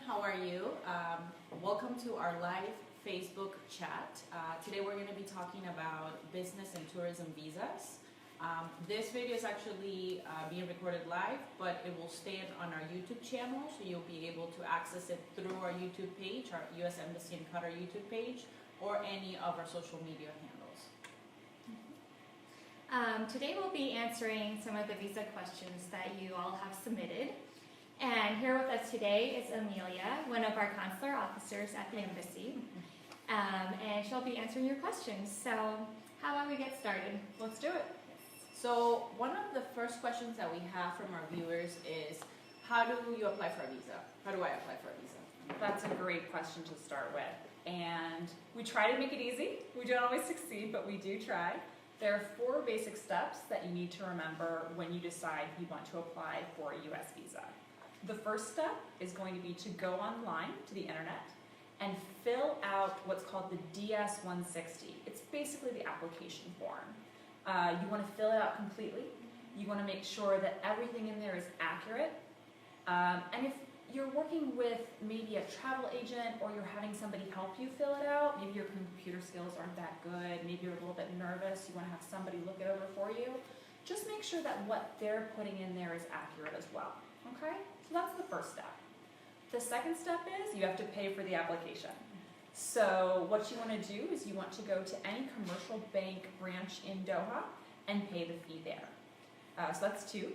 how are you? Welcome to our live Facebook chat. Today we're going to be talking about business and tourism visas. This video is actually being recorded live, but it will stay on our YouTube channel, so you'll be able to access it through our YouTube page, our U.S. Embassy in Qatar YouTube page, or any of our social media handles. Today we'll be answering some of the visa questions that you all have submitted. And here with us today is Amelia, one of our consular officers at the embassy. And she'll be answering your questions. So how about we get started? Let's do it. So one of the first questions that we have from our viewers is, how do you apply for a visa? How do I apply for a visa? That's a great question to start with. And we try to make it easy. We don't always succeed, but we do try. There are 4 basic steps that you need to remember when you decide you want to apply for a U.S. visa. The first step is going to be to go online to the internet and fill out what's called the DS-160. It's basically the application form. You want to fill it out completely. You want to make sure that everything in there is accurate. And if you're working with maybe a travel agent or you're having somebody help you fill it out, maybe your computer skills aren't that good, maybe you're a little bit nervous, you want to have somebody look it over for you, just make sure that what they're putting in there is accurate as well. Okay? So that's the first step. The second step is you have to pay for the application. So what you want to do is you want to go to any commercial bank branch in Doha and pay the fee there. So that's 2.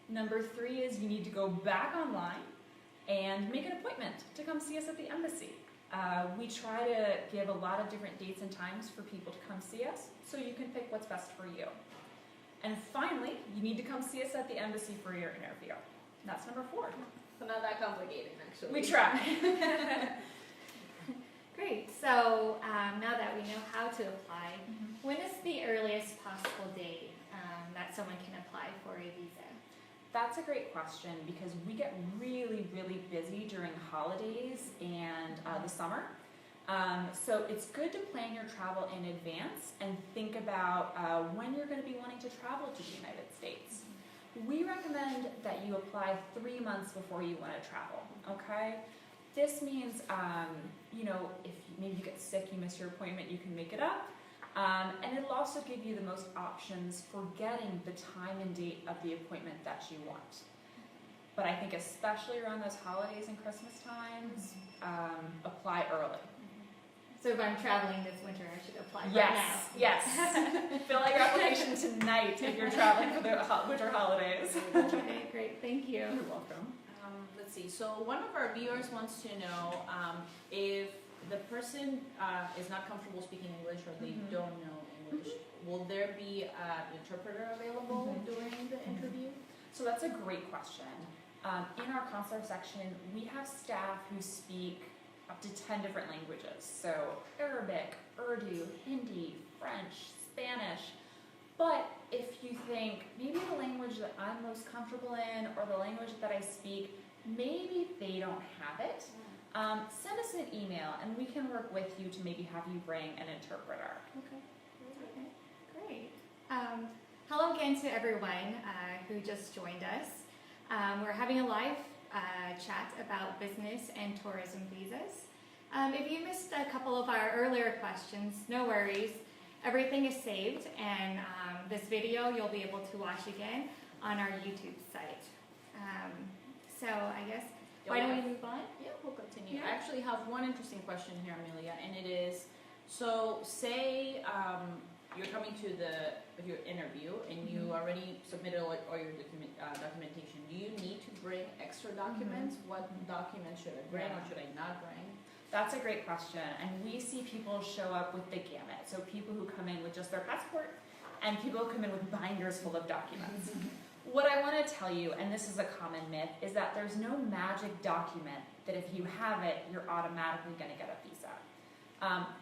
Number 3 is you need to go back online and make an appointment to come see us at the embassy. We try to give a lot of different dates and times for people to come see us, so you can pick what's best for you. And finally, you need to come see us at the embassy for your interview. That's number 4. So not that complicated, actually. We try. Great. So now that we know how to apply, when is the earliest possible date that someone can apply for a visa? That's a great question because we get really, really busy during holidays and the summer. So it's good to plan your travel in advance and think about when you're going to be wanting to travel to the United States. We recommend that you apply 3 months before you want to travel, okay? This means, if maybe you get sick, you miss your appointment, you can make it up. And it'll also give you the most options for getting the time and date of the appointment that you want. But I think especially around those holidays and Christmas times, apply early. So if I'm traveling this winter, I should apply right now? Yes. Fill out your application tonight if you're traveling for the winter holidays. Okay, great. Thank you. You're welcome. Let's see. So one of our viewers wants to know if the person is not comfortable speaking English or they don't know English, will there be an interpreter available during the interview? So that's a great question. In our consular section, we have staff who speak up to 10 different languages. So Arabic, Urdu, Hindi, French, Spanish. But if you think maybe the language that I'm most comfortable in or the language that I speak, maybe they don't have it, send us an email and we can work with you to maybe have you bring an interpreter. Okay, great. Hello again to everyone who just joined us. We're having a live chat about business and tourism visas. If you missed a couple of our earlier questions, no worries. Everything is saved, and this video you'll be able to watch again on our YouTube site. So I guess, why don't we move on? Yeah, we'll continue. Yeah. I actually have one interesting question here, Amelia, and it is, so say you're coming to your interview and you already submitted all your documentation. Do you need to bring extra documents? What documents should I bring or should I not bring? That's a great question, and we see people show up with the gamut. So people who come in with just their passport, and people who come in with binders full of documents. What I want to tell you, and this is a common myth, is that there's no magic document that if you have it, you're automatically going to get a visa.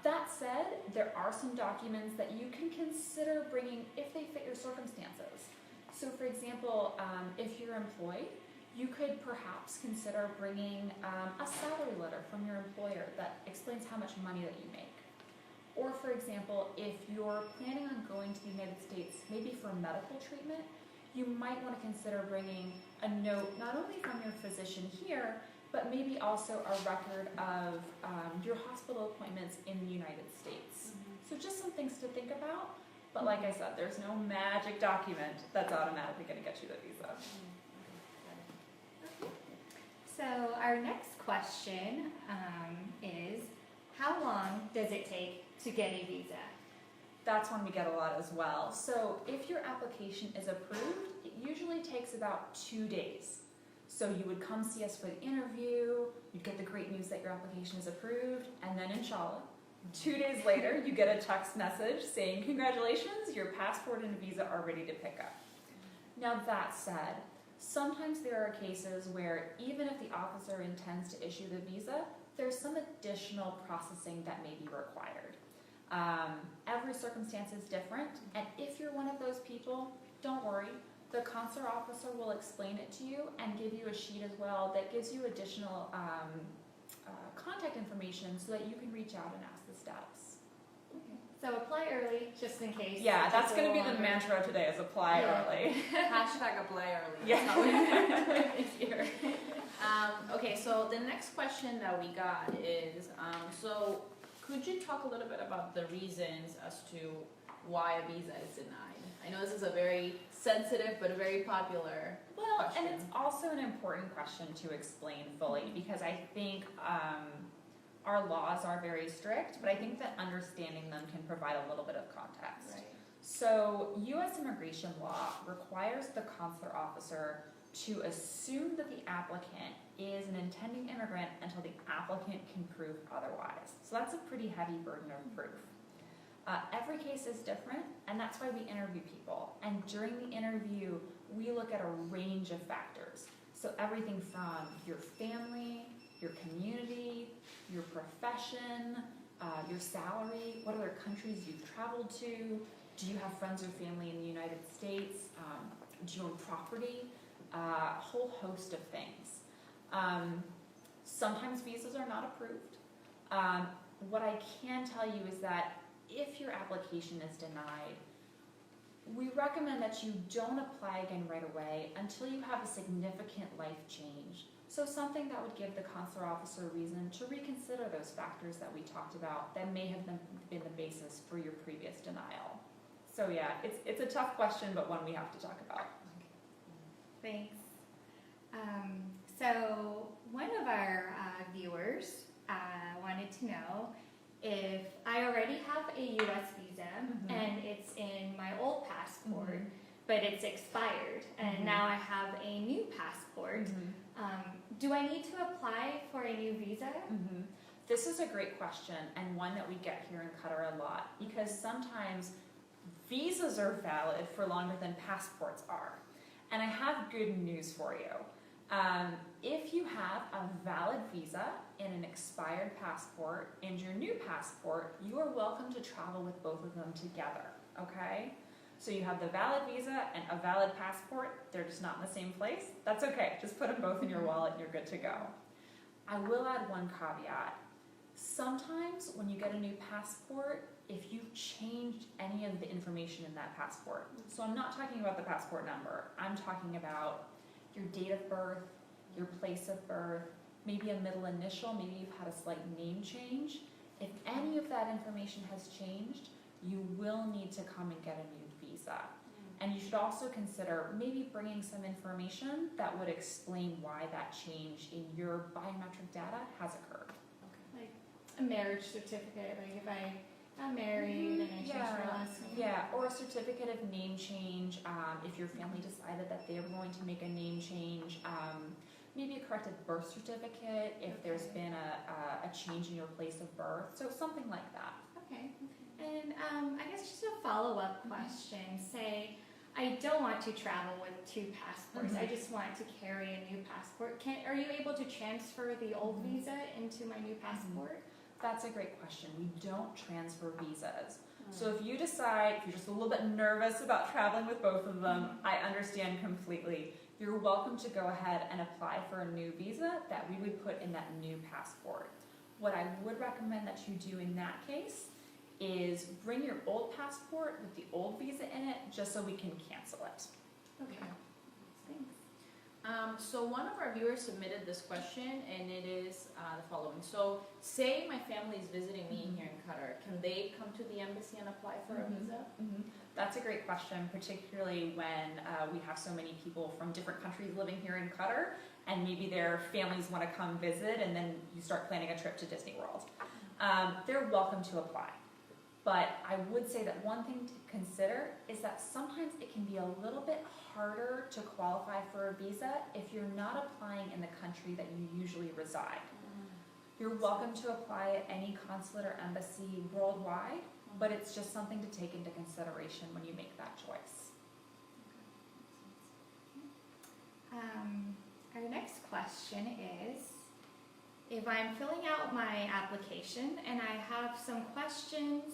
That said, there are some documents that you can consider bringing if they fit your circumstances. So for example, if you're employed, you could perhaps consider bringing a salary letter from your employer that explains how much money that you make. Or for example, if you're planning on going to the United States, maybe for medical treatment, you might want to consider bringing a note not only from your physician here, but maybe also a record of your hospital appointments in the United States. So just some things to think about. But like I said, there's no magic document that's automatically going to get you the visa. So our next question is, how long does it take to get a visa? That's one we get a lot as well. So if your application is approved, it usually takes about 2 days. So you would come see us for the interview, you'd get the great news that your application is approved, and then inshallah, 2 days later, you get a text message saying, congratulations, your passport and visa are ready to pick up. Now that said, sometimes there are cases where even if the officer intends to issue the visa, there's some additional processing that may be required. Every circumstance is different, and if you're one of those people, don't worry. The consular officer will explain it to you and give you a sheet as well that gives you additional contact information so that you can reach out and ask the status. Okay. So apply early, just in case. Yeah, that's going to be the mantra today, is apply early. Hashtag apply early. Yeah. That's how we here. Okay, so the next question that we got is, so could you talk a little bit about the reasons as to why a visa is denied? I know this is a very sensitive but very popular question. And it's also an important question to explain fully, because I think our laws are very strict, but I think that understanding them can provide a little bit of context. Right. So U.S. immigration law requires the consular officer to assume that the applicant is an intending immigrant until the applicant can prove otherwise. So that's a pretty heavy burden of proof. Every case is different, and that's why we interview people. And during the interview, we look at a range of factors. So everything from your family, your community, your profession, your salary, what other countries you've traveled to, do you have friends or family in the United States, do you own property, a whole host of things. Sometimes visas are not approved. What I can tell you is that if your application is denied, we recommend that you don't apply again right away until you have a significant life change. So something that would give the consular officer a reason to reconsider those factors that we talked about that may have been the basis for your previous denial. So yeah, it's a tough question, but one we have to talk about. Thanks. So one of our viewers wanted to know if I already have a U.S. visa and it's in my old passport, but it's expired, and now I have a new passport. Do I need to apply for a new visa? This is a great question, and one that we get here in Qatar a lot, because sometimes visas are valid for longer than passports are. And I have good news for you. If you have a valid visa and an expired passport and your new passport, you are welcome to travel with both of them together, okay? So you have the valid visa and a valid passport, they're just not in the same place. That's okay, just put them both in your wallet and you're good to go. I will add one caveat. Sometimes when you get a new passport, if you've changed any of the information in that passport, so I'm not talking about the passport number, I'm talking about your date of birth, your place of birth, maybe a middle initial, maybe you've had a slight name change. If any of that information has changed, you will need to come and get a new visa. And you should also consider maybe bringing some information that would explain why that change in your biometric data has occurred. Like a marriage certificate, like if I got married and I changed my last name. Yeah, or a certificate of name change, if your family decided that they were going to make a name change. Maybe a corrected birth certificate if there's been a change in your place of birth. So something like that. Okay. And I guess just a follow-up question. Say I don't want to travel with two passports. I just want to carry a new passport. Are you able to transfer the old visa into my new passport? That's a great question. We don't transfer visas. So if you decide, if you're just a little bit nervous about traveling with both of them, I understand completely. You're welcome to go ahead and apply for a new visa that we would put in that new passport. What I would recommend that you do in that case is bring your old passport with the old visa in it, just so we can cancel it. Okay. Thanks. So one of our viewers submitted this question, and it is the following. So say my family is visiting me here in Qatar. Can they come to the embassy and apply for a visa? That's a great question, particularly when we have so many people from different countries living here in Qatar, and maybe their families want to come visit, and then you start planning a trip to Disney World. They're welcome to apply. But I would say that one thing to consider is that sometimes it can be a little bit harder to qualify for a visa if you're not applying in the country that you usually reside. You're welcome to apply at any consulate or embassy worldwide, but it's just something to take into consideration when you make that choice. Our next question is, if I'm filling out my application and I have some questions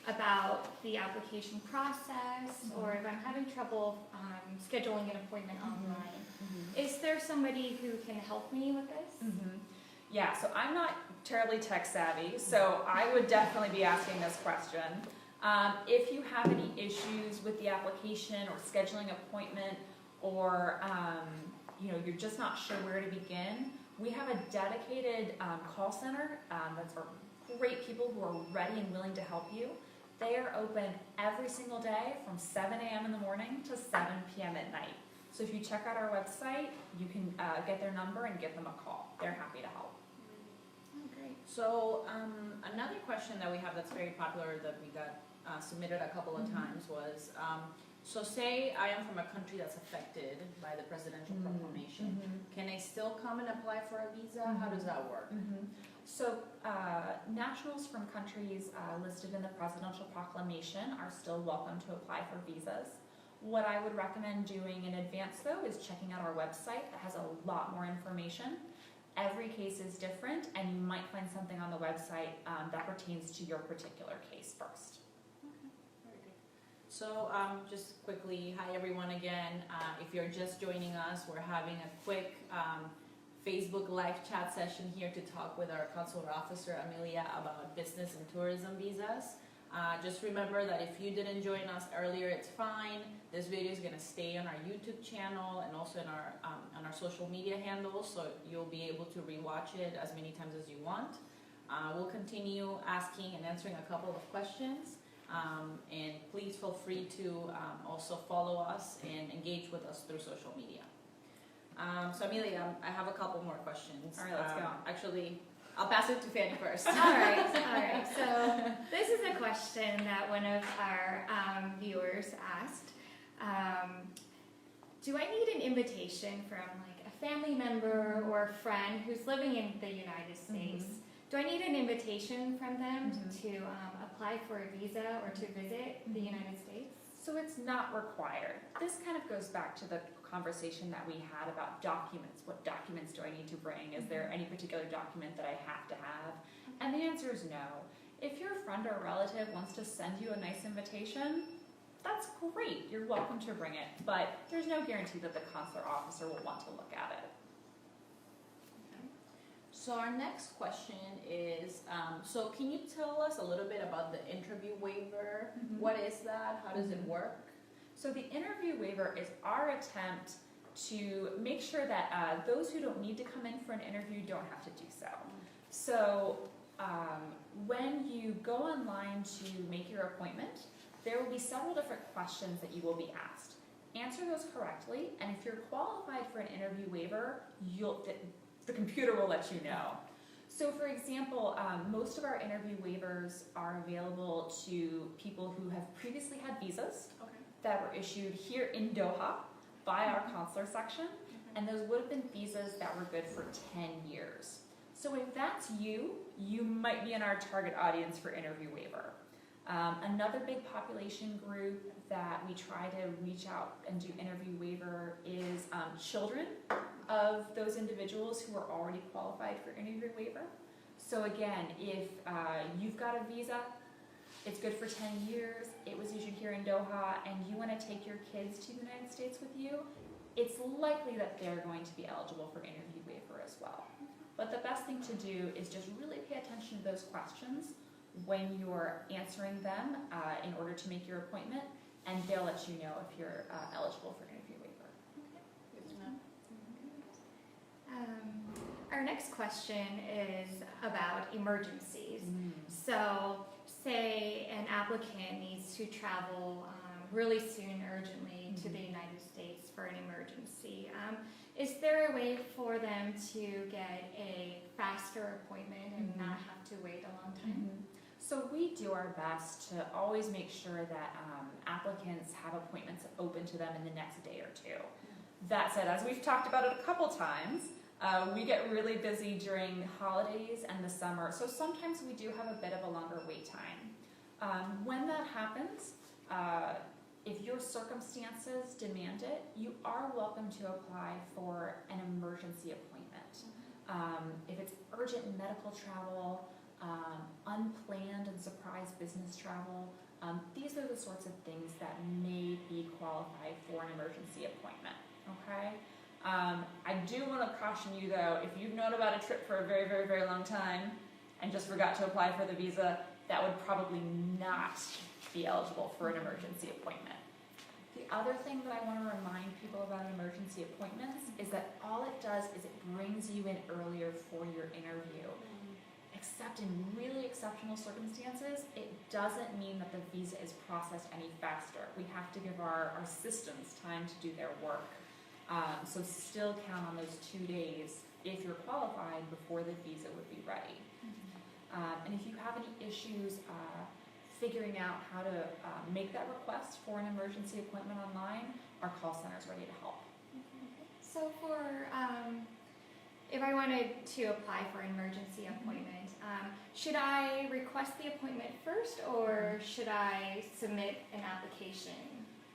about the application process, or if I'm having trouble scheduling an appointment online, is there somebody who can help me with this? Yeah, so I'm not terribly tech savvy, so I would definitely be asking this question. If you have any issues with the application or scheduling an appointment, or you're just not sure where to begin, we have a dedicated call center that's for great people who are ready and willing to help you. They are open every single day from 7 a.m. in the morning to 7 p.m. at night. So if you check out our website, you can get their number and give them a call. They're happy to help. Oh, great. So another question that we have that's very popular that we got submitted a couple of times was, so say I am from a country that's affected by the presidential proclamation. Can I still come and apply for a visa? How does that work? So nationals from countries listed in the presidential proclamation are still welcome to apply for visas. What I would recommend doing in advance, though, is checking out our website that has a lot more information. Every case is different, and you might find something on the website that pertains to your particular case first. So just quickly, hi everyone again. If you're just joining us, we're having a quick Facebook live chat session here to talk with our consular officer, Amelia, about business and tourism visas. Just remember that if you didn't join us earlier, it's fine. This video is going to stay on our YouTube channel and also in our on our social media handles, so you'll be able to rewatch it as many times as you want. We'll continue asking and answering a couple of questions. And please feel free to also follow us and engage with us through social media. So Amelia, I have a couple more questions. All right, let's go. Actually, I'll pass it to Fanny first. All right. So this is a question that one of our viewers asked. Do I need an invitation from like a family member or a friend who's living in the United States? Do I need an invitation from them to apply for a visa or to visit the United States? So it's not required. This kind of goes back to the conversation that we had about documents. What documents do I need to bring? Is there any particular document that I have to have? And the answer is no. If your friend or relative wants to send you a nice invitation, that's great. You're welcome to bring it, but there's no guarantee that the consular officer will want to look at it. So our next question is, so can you tell us a little bit about the interview waiver? What is that? How does it work? So the interview waiver is our attempt to make sure that those who don't need to come in for an interview don't have to do so. So when you go online to make your appointment, there will be several different questions that you will be asked. Answer those correctly, and if you're qualified for an interview waiver, the computer will let you know. So for example, most of our interview waivers are available to people who have previously had visas that were issued here in Doha by our consular section, and those would have been visas that were good for 10 years. So if that's you, you might be in our target audience for interview waiver. Another big population group that we try to reach out and do interview waiver is children of those individuals who are already qualified for interview waiver. So again, if you've got a visa, it's good for 10 years, it was issued here in Doha, and you want to take your kids to the United States with you, it's likely that they're going to be eligible for interview waiver as well. But the best thing to do is just really pay attention to those questions when you're answering them in order to make your appointment, and they'll let you know if you're eligible for interview waiver. Good to know. Our next question is about emergencies. So, say an applicant needs to travel really soon, urgently, to the United States for an emergency. Is there a way for them to get a faster appointment and not have to wait a long time? So we do our best to always make sure that applicants have appointments open to them in the next day or two. That said, as we've talked about it a couple times, we get really busy during holidays and the summer, so sometimes we do have a bit of a longer wait time. When that happens, if your circumstances demand it, you are welcome to apply for an emergency appointment. If it's urgent medical travel, unplanned and surprise business travel, these are the sorts of things that may be qualified for an emergency appointment, okay? I do want to caution you though, if you've known about a trip for a very, very, very long time and just forgot to apply for the visa, that would probably not be eligible for an emergency appointment. The other thing that I want to remind people about emergency appointments is that all it does is it brings you in earlier for your interview. Except in really exceptional circumstances, it doesn't mean that the visa is processed any faster. We have to give our systems time to do their work. So still count on those 2 days if you're qualified before the visa would be ready. And if you have any issues figuring out how to make that request for an emergency appointment online, our call center is ready to help. So for, if I wanted to apply for an emergency appointment, should I request the appointment first or should I submit an application?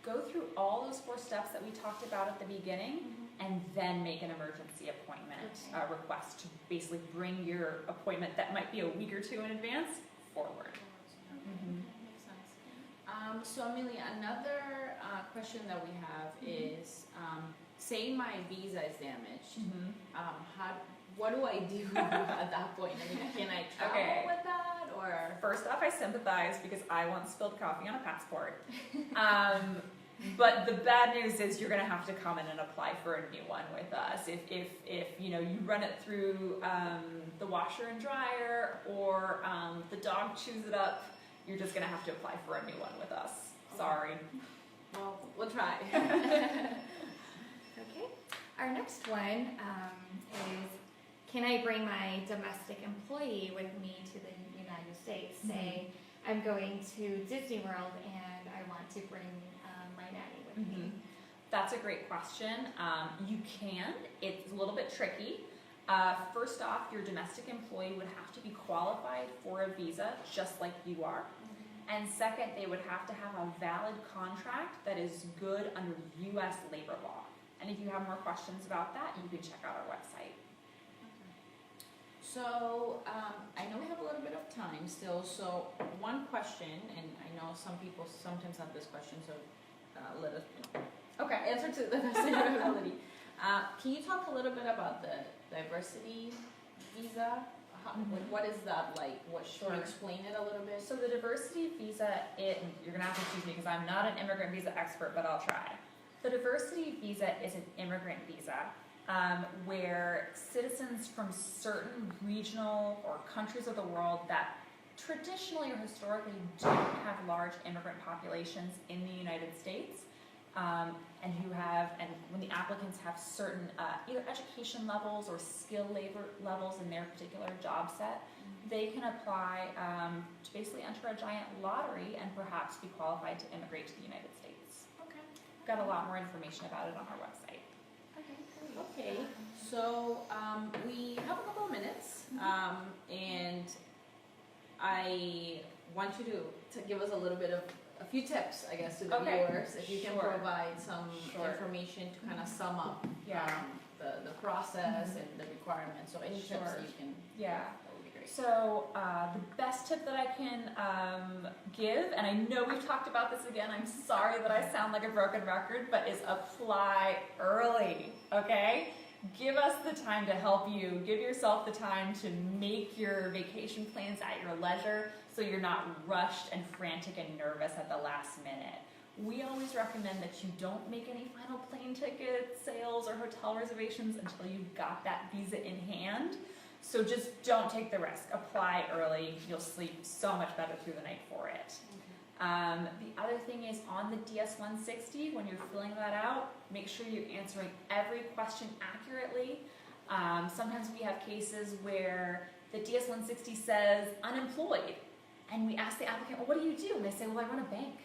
Go through all those 4 steps that we talked about at the beginning and then make an emergency appointment request to basically bring your appointment that might be a week or 2 in advance forward. Makes sense. So Amelia, another question that we have is, say my visa is damaged, what do I do at that point? I mean, can I travel with that, or? First off, I sympathize because I once spilled coffee on a passport. But the bad news is you're going to have to come in and apply for a new one with us. If you know you run it through the washer and dryer, or the dog chews it up, you're just going to have to apply for a new one with us. Sorry. Well, we'll try. Okay. Our next one is, can I bring my domestic employee with me to the United States? Say I'm going to Disney World and I want to bring my nanny with me. That's a great question. You can. It's a little bit tricky. First off, your domestic employee would have to be qualified for a visa, just like you are. And second, they would have to have a valid contract that is good under U.S. labor law. And if you have more questions about that, you can check out our website. So I know we have a little bit of time still. So one question, and I know some people sometimes have this question, so let us answer to the best of your ability. Can you talk a little bit about the diversity visa? What is that like? Can you explain it a little bit? So the diversity visa, you're going to have to excuse me because I'm not an immigrant visa expert, but I'll try. The diversity visa is an immigrant visa where citizens from certain regional or countries of the world that traditionally or historically don't have large immigrant populations in the United States, and when the applicants have certain either education levels or skill labor levels in their particular job set, they can apply to basically enter a giant lottery and perhaps be qualified to immigrate to the United States. Okay. We've got a lot more information about it on our website. Okay, so we have a couple of minutes, and I want you to give us a few tips, I guess, to the viewers, if you can provide some information to kind of sum up the process and the requirements. So any tips that you can, that would be great. So the best tip that I can give, and I know we've talked about this again, I'm sorry that I sound like a broken record, but is apply early, okay? Give us the time to help you. Give yourself the time to make your vacation plans at your leisure so you're not rushed and frantic and nervous at the last minute. We always recommend that you don't make any final plane ticket sales or hotel reservations until you've got that visa in hand. So just don't take the risk. Apply early. You'll sleep so much better through the night for it. The other thing is on the DS-160, when you're filling that out, make sure you're answering every question accurately. Sometimes we have cases where the DS-160 says unemployed, and we ask the applicant, well, what do you do? And they say, well, I run a bank.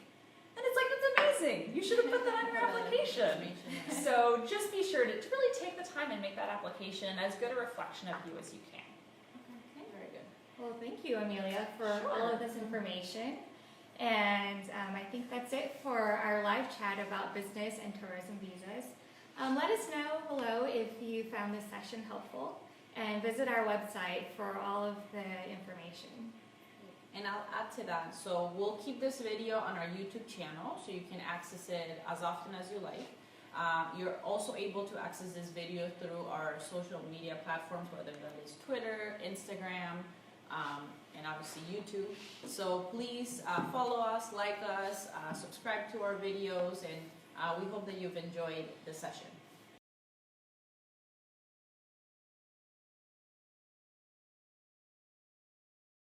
And it's like, that's amazing. You should have put that on your application. So just be sure to really take the time and make that application as good a reflection of you as you can. Okay. Very good. Well, thank you, Amelia, for all of this information. And I think that's it for our live chat about business and tourism visas. Let us know below if you found this session helpful, and visit our website for all of the information. And I'll add to that. So we'll keep this video on our YouTube channel so you can access it as often as you like. You're also able to access this video through our social media platforms, whether that is Twitter, Instagram, and obviously YouTube. So please follow us, like us, subscribe to our videos, and we hope that you've enjoyed the session.